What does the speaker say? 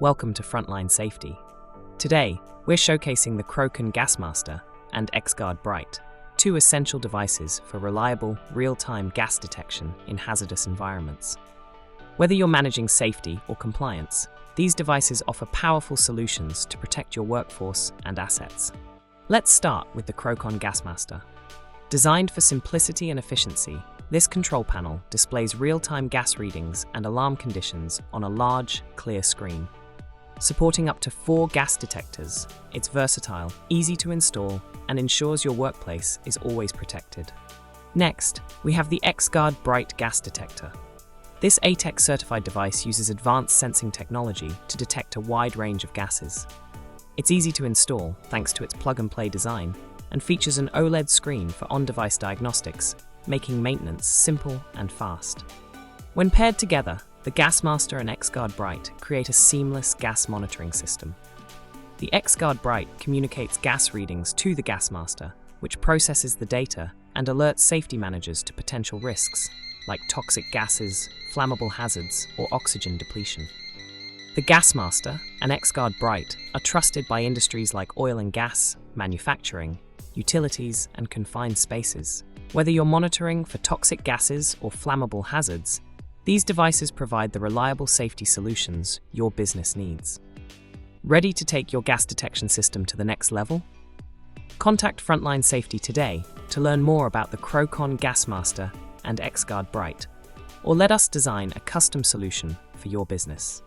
Welcome to Frontline Safety. Today, we're showcasing the Crowcon Gasmaster and Xgard Bright, two essential devices for reliable, real-time gas detection in hazardous environments. Whether you're managing safety or compliance, these devices offer powerful solutions to protect your workforce and assets. Let's start with the Crowcon Gasmaster. Designed for simplicity and efficiency, this control panel displays real-time gas readings and alarm conditions on a large, clear screen. Supporting up to 4 gas detectors, it's versatile, easy to install, and ensures your workplace is always protected. Next, we have the Xgard Bright gas detector. This ATEX-certified device uses advanced sensing technology to detect a wide range of gases. It's easy to install thanks to its plug-and-play design, and features an OLED screen for on-device diagnostics, making maintenance simple and fast. When paired together, the Gasmaster and Xgard Bright create a seamless gas monitoring system. The Xgard Bright communicates gas readings to the Gasmaster, which processes the data and alerts safety managers to potential risks, like toxic gases, flammable hazards, or oxygen depletion. The Gasmaster and Xgard Bright are trusted by industries like oil and gas, manufacturing, utilities, and confined spaces. Whether you're monitoring for toxic gases or flammable hazards, these devices provide the reliable safety solutions your business needs. Ready to take your gas detection system to the next level? Contact Frontline Safety today to learn more about the Crowcon Gasmaster and Xgard Bright, or let us design a custom solution for your business.